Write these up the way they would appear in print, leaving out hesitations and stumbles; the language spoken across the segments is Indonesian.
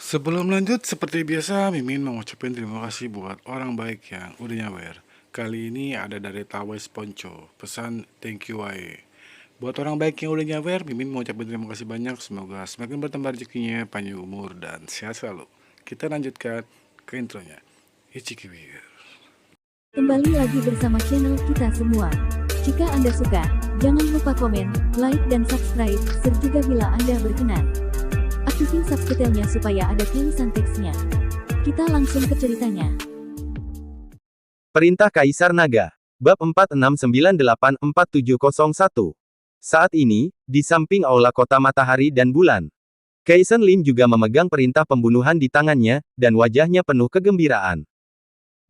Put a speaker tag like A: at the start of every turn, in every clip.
A: Sebelum lanjut, seperti biasa, Mimin mau ngucapin terima kasih buat orang baik yang udah nyawer. Kali ini ada dari Tawes Ponco, pesan thank you wae. Buat orang baik yang udah nyawer, Mimin mau ucapin terima kasih banyak. Semoga semakin bertambah rezekinya, panjang umur, dan sehat selalu. Kita lanjutkan ke intronya. Ichikiwir.
B: Kembali lagi bersama channel kita semua. Jika Anda suka, jangan lupa komen, like dan subscribe, serta juga bila Anda berkenan, aktifin subtitlenya supaya ada tulisan teksnya. Kita langsung ke ceritanya.
C: Perintah Kaisar Naga. Bab 46984701. Saat ini, di samping aula kota matahari dan bulan, Kaisen Lin juga memegang perintah pembunuhan di tangannya, dan wajahnya penuh kegembiraan.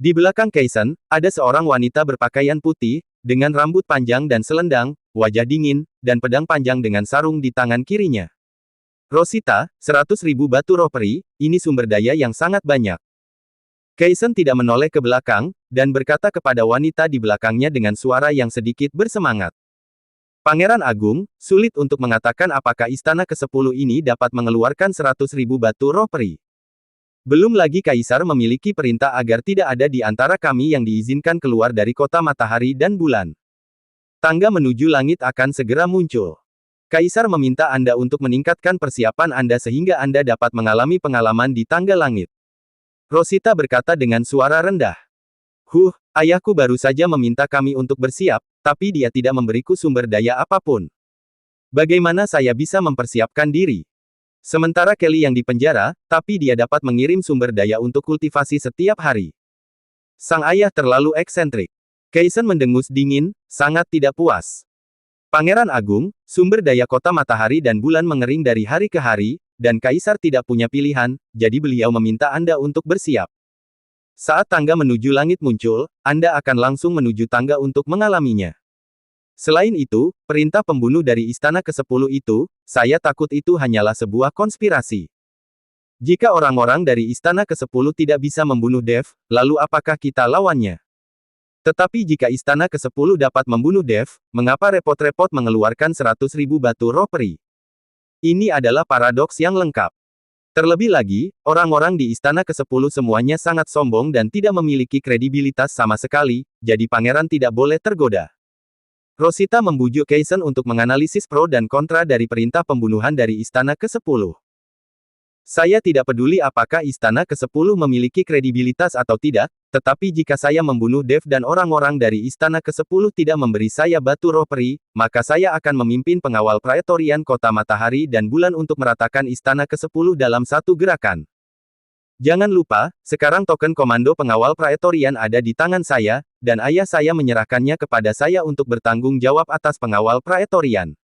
C: Di belakang Kaisen, ada seorang wanita berpakaian putih, dengan rambut panjang dan selendang, wajah dingin, dan pedang panjang dengan sarung di tangan kirinya. Rosita, 100.000 batu roh peri, ini sumber daya yang sangat banyak. Kaisen tidak menoleh ke belakang, dan berkata kepada wanita di belakangnya dengan suara yang sedikit bersemangat. Pangeran Agung, sulit untuk mengatakan apakah istana ke-10 ini dapat mengeluarkan 100.000 batu roh peri. Belum lagi Kaisar memiliki perintah agar tidak ada di antara kami yang diizinkan keluar dari kota matahari dan bulan. Tangga menuju langit akan segera muncul. Kaisar meminta Anda untuk meningkatkan persiapan Anda sehingga Anda dapat mengalami pengalaman di tangga langit. Rosita berkata dengan suara rendah. Ayahku baru saja meminta kami untuk bersiap, tapi dia tidak memberiku sumber daya apapun. Bagaimana saya bisa mempersiapkan diri? Sementara Kelly yang dipenjara, tapi dia dapat mengirim sumber daya untuk kultivasi setiap hari. Sang ayah terlalu eksentrik. Kaisen mendengus dingin, sangat tidak puas. Pangeran Agung, sumber daya kota matahari dan bulan mengering dari hari ke hari, dan Kaisar tidak punya pilihan, jadi beliau meminta Anda untuk bersiap. Saat tangga menuju langit muncul, Anda akan langsung menuju tangga untuk mengalaminya. Selain itu, perintah pembunuh dari istana ke-10 itu, saya takut itu hanyalah sebuah konspirasi. Jika orang-orang dari istana ke-10 tidak bisa membunuh Dev, lalu apakah kita lawannya? Tetapi jika istana ke-10 dapat membunuh Dev, mengapa repot-repot mengeluarkan 100.000 batu roh peri? Ini adalah paradoks yang lengkap. Terlebih lagi, orang-orang di istana ke-10 semuanya sangat sombong dan tidak memiliki kredibilitas sama sekali, jadi pangeran tidak boleh tergoda. Rosita membujuk Kaisen untuk menganalisis pro dan kontra dari perintah pembunuhan dari istana ke-10. Saya tidak peduli apakah istana ke-10 memiliki kredibilitas atau tidak, tetapi jika saya membunuh Dev dan orang-orang dari istana ke-10 tidak memberi saya batu roh peri, maka saya akan memimpin pengawal Praetorian Kota Matahari dan Bulan untuk meratakan istana ke-10 dalam satu gerakan. Jangan lupa, sekarang token komando pengawal Praetorian ada di tangan saya, dan ayah saya menyerahkannya kepada saya untuk bertanggung jawab atas pengawal Praetorian.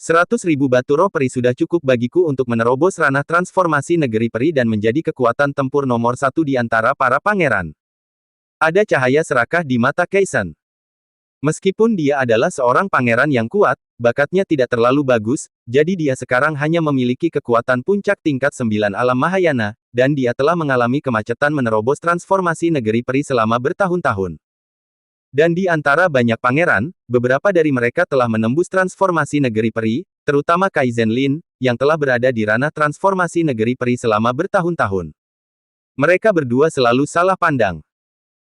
C: 100.000 batu roh peri sudah cukup bagiku untuk menerobos ranah transformasi negeri peri dan menjadi kekuatan tempur nomor 1 di antara para pangeran. Ada cahaya serakah di mata Kaisen. Meskipun dia adalah seorang pangeran yang kuat, bakatnya tidak terlalu bagus, jadi dia sekarang hanya memiliki kekuatan puncak tingkat 9 alam Mahayana, dan dia telah mengalami kemacetan menerobos transformasi negeri peri selama bertahun-tahun. Dan di antara banyak pangeran, beberapa dari mereka telah menembus transformasi negeri peri, terutama Kaizen Lin, yang telah berada di ranah transformasi negeri peri selama bertahun-tahun. Mereka berdua selalu salah pandang.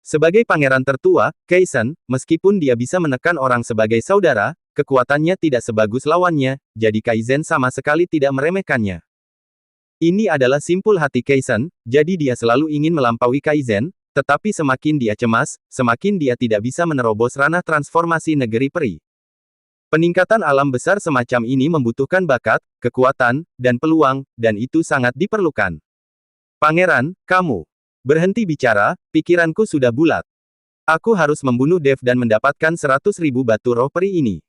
C: Sebagai pangeran tertua, Kaisen, meskipun dia bisa menekan orang sebagai saudara, kekuatannya tidak sebagus lawannya, jadi Kaizen sama sekali tidak meremehkannya. Ini adalah simpul hati Kaisen, jadi dia selalu ingin melampaui Kaizen, tetapi semakin dia cemas, semakin dia tidak bisa menerobos ranah transformasi negeri peri. Peningkatan alam besar semacam ini membutuhkan bakat, kekuatan, dan peluang, dan itu sangat diperlukan. Pangeran, kamu berhenti bicara, pikiranku sudah bulat. Aku harus membunuh Dev dan mendapatkan 100.000 batu roh peri ini.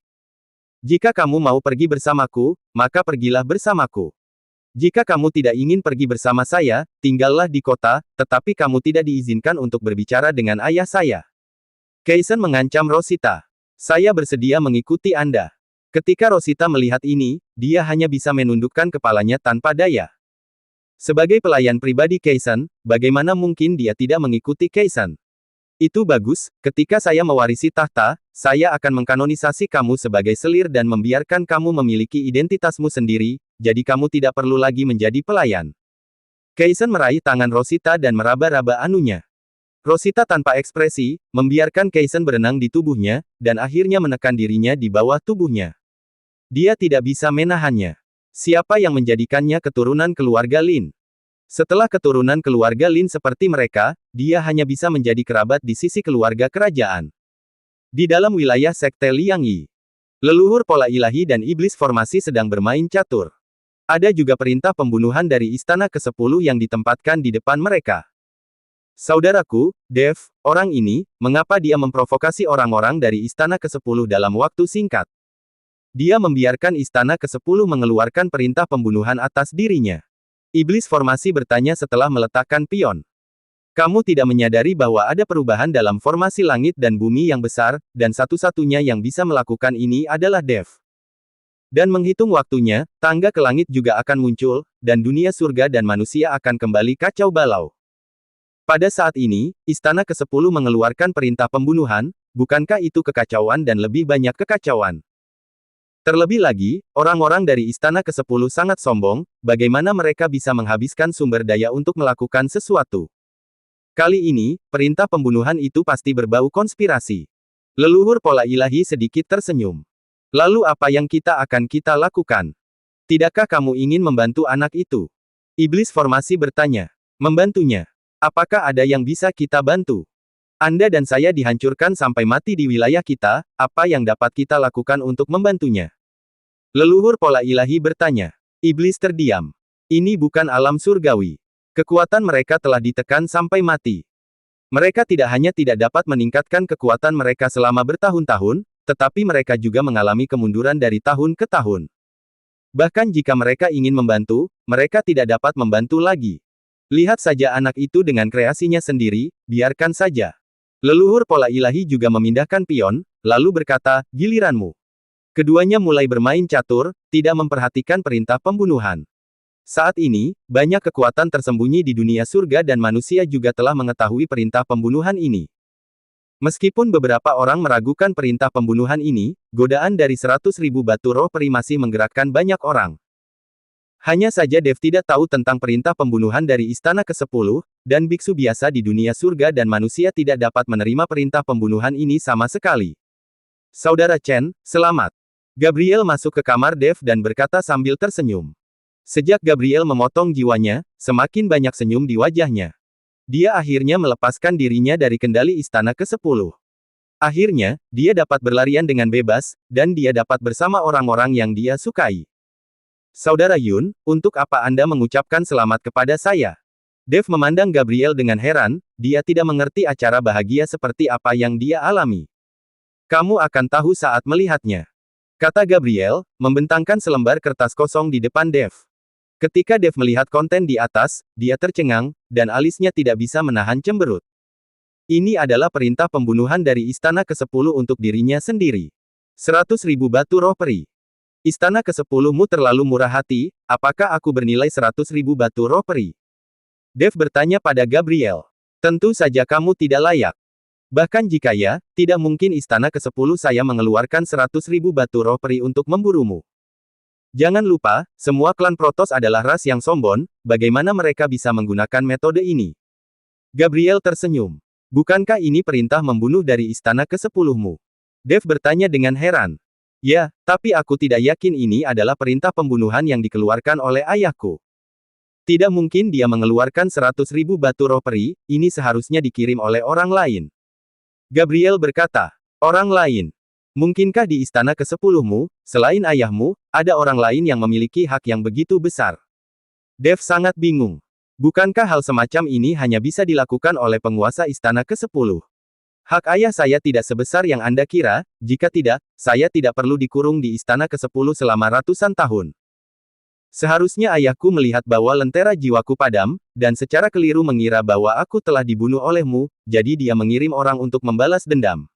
C: Jika kamu mau pergi bersamaku, maka pergilah bersamaku. Jika kamu tidak ingin pergi bersama saya, tinggallah di kota, tetapi kamu tidak diizinkan untuk berbicara dengan ayah saya. Kaisen mengancam Rosita. Saya bersedia mengikuti Anda. Ketika Rosita melihat ini, dia hanya bisa menundukkan kepalanya tanpa daya. Sebagai pelayan pribadi Kaisen, bagaimana mungkin dia tidak mengikuti Kaisen? Itu bagus, ketika saya mewarisi tahta, saya akan mengkanonisasi kamu sebagai selir dan membiarkan kamu memiliki identitasmu sendiri, jadi kamu tidak perlu lagi menjadi pelayan. Kaisen meraih tangan Rosita dan meraba-raba anunya. Rosita tanpa ekspresi, membiarkan Kaisen berenang di tubuhnya, dan akhirnya menekan dirinya di bawah tubuhnya. Dia tidak bisa menahannya. Siapa yang menjadikannya keturunan keluarga Lin? Setelah keturunan keluarga Lin seperti mereka, dia hanya bisa menjadi kerabat di sisi keluarga kerajaan. Di dalam wilayah sekte Liang Yi, leluhur pola ilahi dan iblis formasi sedang bermain catur. Ada juga perintah pembunuhan dari Istana ke-10 yang ditempatkan di depan mereka. Saudaraku, Dev, orang ini, mengapa dia memprovokasi orang-orang dari Istana ke-10 dalam waktu singkat? Dia membiarkan Istana ke-10 mengeluarkan perintah pembunuhan atas dirinya. Iblis formasi bertanya setelah meletakkan pion. Kamu tidak menyadari bahwa ada perubahan dalam formasi langit dan bumi yang besar, dan satu-satunya yang bisa melakukan ini adalah Dev. Dan menghitung waktunya, tangga ke langit juga akan muncul, dan dunia surga dan manusia akan kembali kacau balau. Pada saat ini, Istana ke-10 mengeluarkan perintah pembunuhan, bukankah itu kekacauan dan lebih banyak kekacauan? Terlebih lagi, orang-orang dari Istana ke-10 sangat sombong, bagaimana mereka bisa menghabiskan sumber daya untuk melakukan sesuatu. Kali ini, perintah pembunuhan itu pasti berbau konspirasi. Leluhur pola ilahi sedikit tersenyum. Lalu apa yang akan kita lakukan? Tidakkah kamu ingin membantu anak itu? Iblis formasi bertanya. Membantunya? Apakah ada yang bisa kita bantu? Anda dan saya dihancurkan sampai mati di wilayah kita, apa yang dapat kita lakukan untuk membantunya? Leluhur pola ilahi bertanya. Iblis terdiam. Ini bukan alam surgawi. Kekuatan mereka telah ditekan sampai mati. Mereka tidak hanya tidak dapat meningkatkan kekuatan mereka selama bertahun-tahun, tetapi mereka juga mengalami kemunduran dari tahun ke tahun. Bahkan jika mereka ingin membantu, mereka tidak dapat membantu lagi. Lihat saja anak itu dengan kreasinya sendiri, biarkan saja. Leluhur pola ilahi juga memindahkan pion, lalu berkata, giliranmu. Keduanya mulai bermain catur, tidak memperhatikan perintah pembunuhan. Saat ini, banyak kekuatan tersembunyi di dunia surga dan manusia juga telah mengetahui perintah pembunuhan ini. Meskipun beberapa orang meragukan perintah pembunuhan ini, godaan dari 100.000 batu roh peri masih menggerakkan banyak orang. Hanya saja Dev tidak tahu tentang perintah pembunuhan dari Istana ke-10, dan biksu biasa di dunia surga dan manusia tidak dapat menerima perintah pembunuhan ini sama sekali. Saudara Chen, selamat. Gabriel masuk ke kamar Dev dan berkata sambil tersenyum. Sejak Gabriel memotong jiwanya, semakin banyak senyum di wajahnya. Dia akhirnya melepaskan dirinya dari kendali Istana ke-10. Akhirnya, dia dapat berlarian dengan bebas, dan dia dapat bersama orang-orang yang dia sukai. Saudara Yun, untuk apa Anda mengucapkan selamat kepada saya? Dev memandang Gabriel dengan heran, dia tidak mengerti acara bahagia seperti apa yang dia alami. Kamu akan tahu saat melihatnya. Kata Gabriel, membentangkan selembar kertas kosong di depan Dev. Ketika Dev melihat konten di atas, dia tercengang, dan alisnya tidak bisa menahan cemberut. Ini adalah perintah pembunuhan dari Istana ke-10 untuk dirinya sendiri. 100.000 batu roh peri. Istana ke-10-mu terlalu murah hati, apakah aku bernilai 100.000 batu roh peri? Dev bertanya pada Gabriel. Tentu saja kamu tidak layak. Bahkan jika ya, tidak mungkin Istana ke-10 saya mengeluarkan 100.000 batu roh peri untuk memburumu. Jangan lupa, semua klan Protoss adalah ras yang sombong, bagaimana mereka bisa menggunakan metode ini? Gabriel tersenyum. Bukankah ini perintah membunuh dari Istana ke-10-mu? Dev bertanya dengan heran. Ya, tapi aku tidak yakin ini adalah perintah pembunuhan yang dikeluarkan oleh ayahku. Tidak mungkin dia mengeluarkan 100.000 batu roh peri, ini seharusnya dikirim oleh orang lain. Gabriel berkata, orang lain. Mungkinkah di Istana ke-10-mu, selain ayahmu, ada orang lain yang memiliki hak yang begitu besar? Dev sangat bingung. Bukankah hal semacam ini hanya bisa dilakukan oleh penguasa Istana ke-10? Hak ayah saya tidak sebesar yang Anda kira, jika tidak, saya tidak perlu dikurung di Istana ke-10 selama ratusan tahun. Seharusnya ayahku melihat bahwa lentera jiwaku padam, dan secara keliru mengira bahwa aku telah dibunuh olehmu, jadi dia mengirim orang untuk membalas dendam.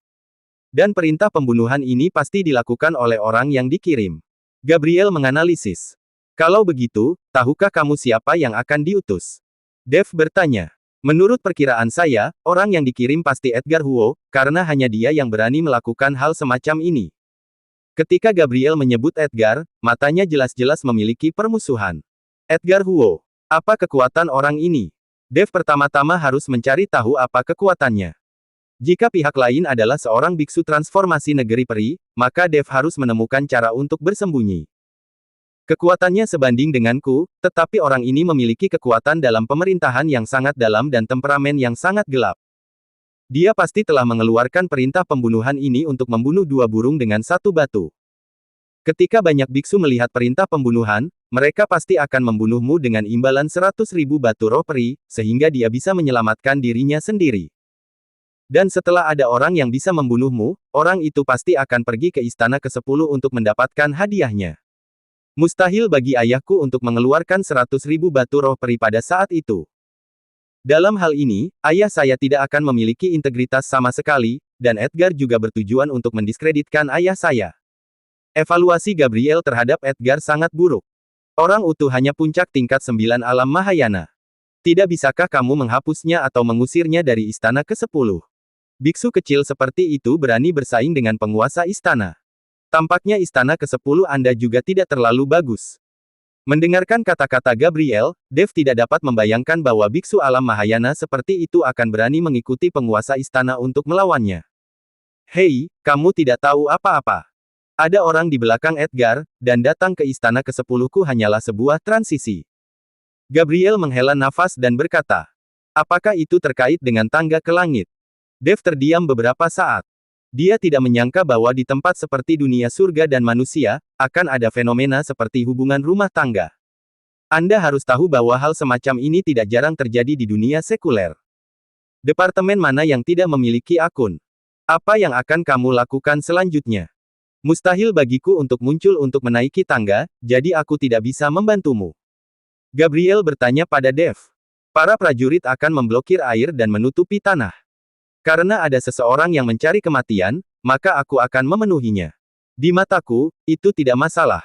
C: Dan perintah pembunuhan ini pasti dilakukan oleh orang yang dikirim. Gabriel menganalisis. Kalau begitu, tahukah kamu siapa yang akan diutus? Dev bertanya. Menurut perkiraan saya, orang yang dikirim pasti Edgar Huo, karena hanya dia yang berani melakukan hal semacam ini. Ketika Gabriel menyebut Edgar, matanya jelas-jelas memiliki permusuhan. Edgar Huo. Apa kekuatan orang ini? Dev pertama-tama harus mencari tahu apa kekuatannya. Jika pihak lain adalah seorang biksu transformasi negeri peri, maka Dev harus menemukan cara untuk bersembunyi. Kekuatannya sebanding denganku, tetapi orang ini memiliki kekuatan dalam pemerintahan yang sangat dalam dan temperamen yang sangat gelap. Dia pasti telah mengeluarkan perintah pembunuhan ini untuk membunuh 2 burung dengan 1 batu. Ketika banyak biksu melihat perintah pembunuhan, mereka pasti akan membunuhmu dengan imbalan 100.000 batu roh peri, sehingga dia bisa menyelamatkan dirinya sendiri. Dan setelah ada orang yang bisa membunuhmu, orang itu pasti akan pergi ke istana ke-10 untuk mendapatkan hadiahnya. Mustahil bagi ayahku untuk mengeluarkan 100.000 batu roh peri pada saat itu. Dalam hal ini, ayah saya tidak akan memiliki integritas sama sekali, dan Edgar juga bertujuan untuk mendiskreditkan ayah saya. Evaluasi Gabriel terhadap Edgar sangat buruk. Orang utuh hanya puncak tingkat 9 alam Mahayana. Tidak bisakah kamu menghapusnya atau mengusirnya dari istana ke-10? Biksu kecil seperti itu berani bersaing dengan penguasa istana. Tampaknya istana ke-10 Anda juga tidak terlalu bagus. Mendengarkan kata-kata Gabriel, Dev tidak dapat membayangkan bahwa biksu alam Mahayana seperti itu akan berani mengikuti penguasa istana untuk melawannya. Hei, kamu tidak tahu apa-apa. Ada orang di belakang Edgar, dan datang ke istana ke-10ku hanyalah sebuah transisi. Gabriel menghela nafas dan berkata, apakah itu terkait dengan tangga ke langit? Dev terdiam beberapa saat. Dia tidak menyangka bahwa di tempat seperti dunia surga dan manusia, akan ada fenomena seperti hubungan rumah tangga. Anda harus tahu bahwa hal semacam ini tidak jarang terjadi di dunia sekuler. Departemen mana yang tidak memiliki akun? Apa yang akan kamu lakukan selanjutnya? Mustahil bagiku untuk muncul untuk menaiki tangga, jadi aku tidak bisa membantumu. Gabriel bertanya pada Dev. Para prajurit akan memblokir air dan menutupi tanah. Karena ada seseorang yang mencari kematian, maka aku akan memenuhinya. Di mataku, itu tidak masalah.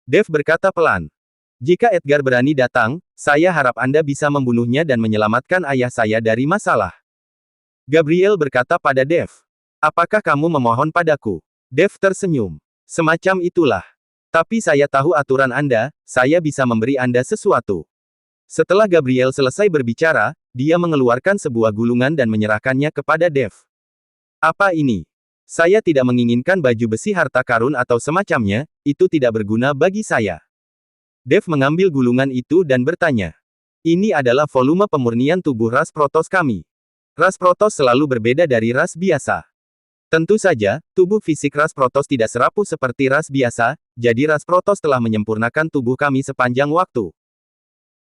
C: Dev berkata pelan. Jika Edgar berani datang, saya harap Anda bisa membunuhnya dan menyelamatkan ayah saya dari masalah. Gabriel berkata pada Dev. Apakah kamu memohon padaku? Dev tersenyum. Semacam itulah. Tapi saya tahu aturan Anda, saya bisa memberi Anda sesuatu. Setelah Gabriel selesai berbicara, dia mengeluarkan sebuah gulungan dan menyerahkannya kepada Dev. Apa ini? Saya tidak menginginkan baju besi harta karun atau semacamnya, itu tidak berguna bagi saya. Dev mengambil gulungan itu dan bertanya. Ini adalah volume pemurnian tubuh ras Protoss kami. Ras Protoss selalu berbeda dari ras biasa. Tentu saja, tubuh fisik ras Protoss tidak serapuh seperti ras biasa, jadi ras Protoss telah menyempurnakan tubuh kami sepanjang waktu.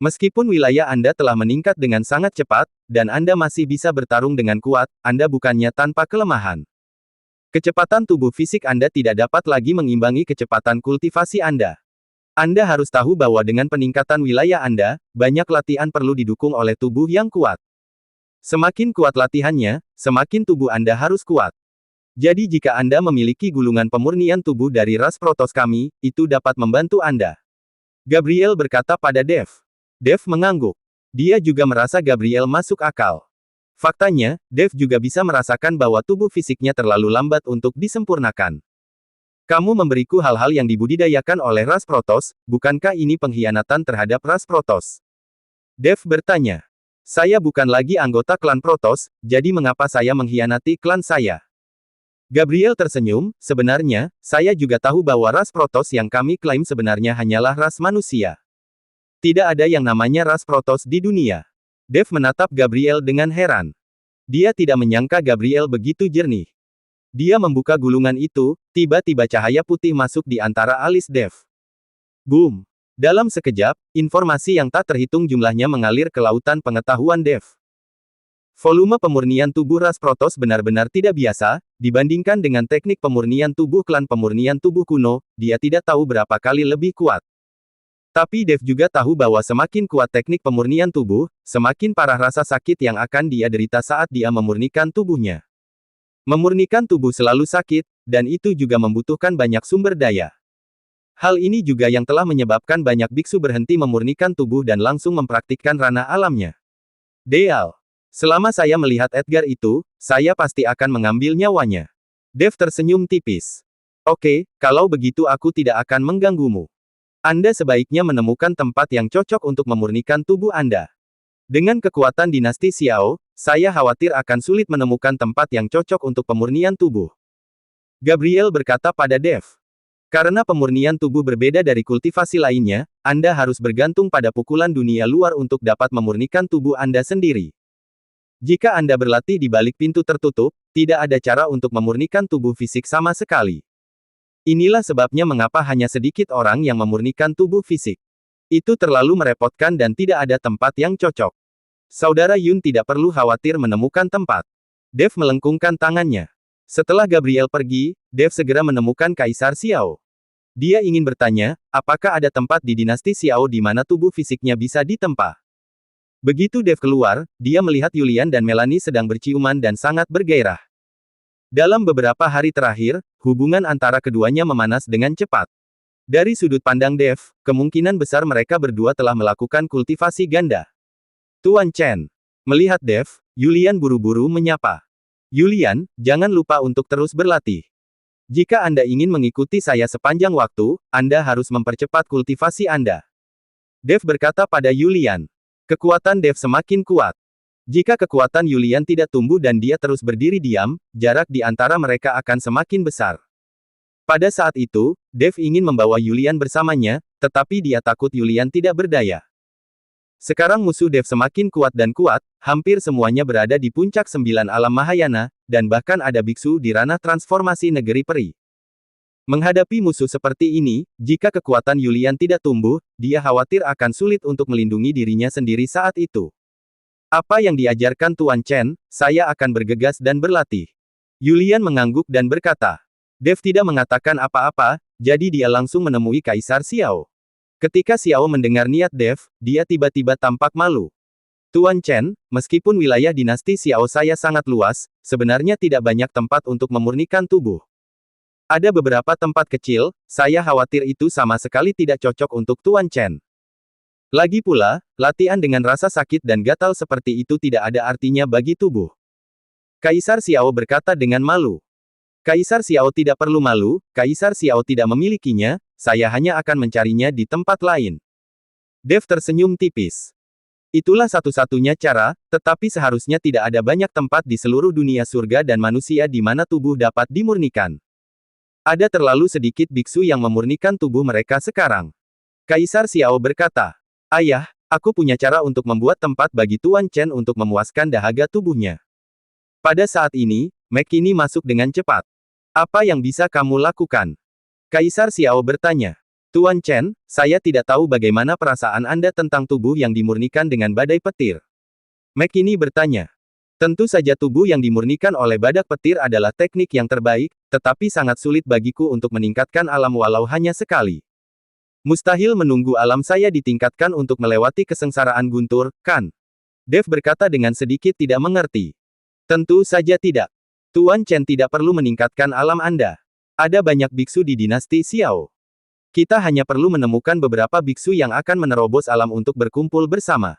C: Meskipun wilayah Anda telah meningkat dengan sangat cepat, dan Anda masih bisa bertarung dengan kuat, Anda bukannya tanpa kelemahan. Kecepatan tubuh fisik Anda tidak dapat lagi mengimbangi kecepatan kultivasi Anda. Anda harus tahu bahwa dengan peningkatan wilayah Anda, banyak latihan perlu didukung oleh tubuh yang kuat. Semakin kuat latihannya, semakin tubuh Anda harus kuat. Jadi jika Anda memiliki gulungan pemurnian tubuh dari ras Protoss kami, itu dapat membantu Anda. Gabriel berkata pada Dev. Dev mengangguk. Dia juga merasa Gabriel masuk akal. Faktanya, Dev juga bisa merasakan bahwa tubuh fisiknya terlalu lambat untuk disempurnakan. Kamu memberiku hal-hal yang dibudidayakan oleh ras Protoss, bukankah ini pengkhianatan terhadap ras Protoss? Dev bertanya. Saya bukan lagi anggota klan Protoss, jadi mengapa saya mengkhianati klan saya? Gabriel tersenyum, sebenarnya, saya juga tahu bahwa ras Protoss yang kami klaim sebenarnya hanyalah ras manusia. Tidak ada yang namanya ras Protoss di dunia. Dev menatap Gabriel dengan heran. Dia tidak menyangka Gabriel begitu jernih. Dia membuka gulungan itu, tiba-tiba cahaya putih masuk di antara alis Dev. Boom! Dalam sekejap, informasi yang tak terhitung jumlahnya mengalir ke lautan pengetahuan Dev. Volume pemurnian tubuh ras Protoss benar-benar tidak biasa, dibandingkan dengan teknik pemurnian tubuh klan pemurnian tubuh kuno, dia tidak tahu berapa kali lebih kuat. Tapi Dev juga tahu bahwa semakin kuat teknik pemurnian tubuh, semakin parah rasa sakit yang akan dia derita saat dia memurnikan tubuhnya. Memurnikan tubuh selalu sakit, dan itu juga membutuhkan banyak sumber daya. Hal ini juga yang telah menyebabkan banyak biksu berhenti memurnikan tubuh dan langsung mempraktikkan ranah alamnya. Deal. Selama saya melihat Edgar itu, saya pasti akan mengambil nyawanya. Dev tersenyum tipis. Oke, kalau begitu aku tidak akan mengganggumu. Anda sebaiknya menemukan tempat yang cocok untuk memurnikan tubuh Anda. Dengan kekuatan dinasti Xiao, saya khawatir akan sulit menemukan tempat yang cocok untuk pemurnian tubuh. Gabriel berkata pada Dev. Karena pemurnian tubuh berbeda dari kultivasi lainnya, Anda harus bergantung pada pukulan dunia luar untuk dapat memurnikan tubuh Anda sendiri. Jika Anda berlatih di balik pintu tertutup, tidak ada cara untuk memurnikan tubuh fisik sama sekali. Inilah sebabnya mengapa hanya sedikit orang yang memurnikan tubuh fisik. Itu terlalu merepotkan dan tidak ada tempat yang cocok. Saudara Yun tidak perlu khawatir menemukan tempat. Dev melengkungkan tangannya. Setelah Gabriel pergi, Dev segera menemukan Kaisar Xiao. Dia ingin bertanya, apakah ada tempat di dinasti Xiao di mana tubuh fisiknya bisa ditempa. Begitu Dev keluar, dia melihat Yulian dan Melanie sedang berciuman dan sangat bergairah. Dalam beberapa hari terakhir, hubungan antara keduanya memanas dengan cepat. Dari sudut pandang Dev, kemungkinan besar mereka berdua telah melakukan kultivasi ganda. Tuan Chen. Melihat Dev, Yulian buru-buru menyapa. Yulian, jangan lupa untuk terus berlatih. Jika Anda ingin mengikuti saya sepanjang waktu, Anda harus mempercepat kultivasi Anda. Dev berkata pada Yulian. Kekuatan Dev semakin kuat. Jika kekuatan Yulian tidak tumbuh dan dia terus berdiri diam, jarak di antara mereka akan semakin besar. Pada saat itu, Dev ingin membawa Yulian bersamanya, tetapi dia takut Yulian tidak berdaya. Sekarang musuh Dev semakin kuat dan kuat, hampir semuanya berada di puncak 9 alam Mahayana, dan bahkan ada biksu di ranah transformasi negeri peri. Menghadapi musuh seperti ini, jika kekuatan Yulian tidak tumbuh, dia khawatir akan sulit untuk melindungi dirinya sendiri saat itu. Apa yang diajarkan Tuan Chen, saya akan bergegas dan berlatih. Yulian mengangguk dan berkata. Dev tidak mengatakan apa-apa, jadi dia langsung menemui Kaisar Xiao. Ketika Xiao mendengar niat Dev, dia tiba-tiba tampak malu. Tuan Chen, meskipun wilayah dinasti Xiao saya sangat luas, sebenarnya tidak banyak tempat untuk memurnikan tubuh. Ada beberapa tempat kecil, saya khawatir itu sama sekali tidak cocok untuk Tuan Chen. Lagi pula, latihan dengan rasa sakit dan gatal seperti itu tidak ada artinya bagi tubuh. Kaisar Xiao berkata dengan malu. Kaisar Xiao tidak perlu malu, Kaisar Xiao tidak memilikinya, saya hanya akan mencarinya di tempat lain. Dev tersenyum tipis. Itulah satu-satunya cara, tetapi seharusnya tidak ada banyak tempat di seluruh dunia surga dan manusia di mana tubuh dapat dimurnikan. Ada terlalu sedikit biksu yang memurnikan tubuh mereka sekarang. Kaisar Xiao berkata. Ayah, aku punya cara untuk membuat tempat bagi Tuan Chen untuk memuaskan dahaga tubuhnya. Pada saat ini, McKinney masuk dengan cepat. Apa yang bisa kamu lakukan? Kaisar Xiao bertanya. Tuan Chen, saya tidak tahu bagaimana perasaan Anda tentang tubuh yang dimurnikan dengan badai petir. McKinney bertanya. Tentu saja tubuh yang dimurnikan oleh badak petir adalah teknik yang terbaik, tetapi sangat sulit bagiku untuk meningkatkan alam walau hanya sekali. Mustahil menunggu alam saya ditingkatkan untuk melewati kesengsaraan guntur, kan? Dev berkata dengan sedikit tidak mengerti. Tentu saja tidak. Tuan Chen tidak perlu meningkatkan alam Anda. Ada banyak biksu di dinasti Xiao. Kita hanya perlu menemukan beberapa biksu yang akan menerobos alam untuk berkumpul bersama.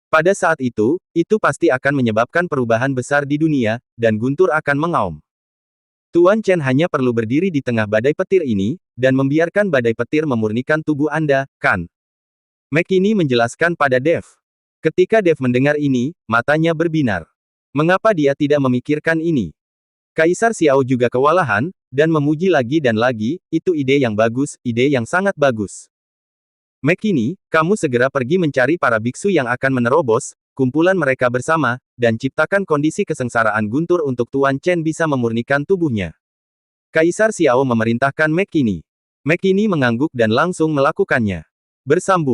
C: Pada saat itu pasti akan menyebabkan perubahan besar di dunia, dan guntur akan mengaum. Tuan Chen hanya perlu berdiri di tengah badai petir ini, dan membiarkan badai petir memurnikan tubuh Anda, kan? McKinney menjelaskan pada Dev. Ketika Dev mendengar ini, matanya berbinar. Mengapa dia tidak memikirkan ini? Kaisar Xiao juga kewalahan, dan memuji lagi dan lagi, itu ide yang bagus, ide yang sangat bagus. McKinney, kamu segera pergi mencari para biksu yang akan menerobos, kumpulan mereka bersama, dan ciptakan kondisi kesengsaraan guntur untuk Tuan Chen bisa memurnikan tubuhnya. Kaisar Xiao memerintahkan McKinney. McKinney mengangguk dan langsung melakukannya. Bersambung.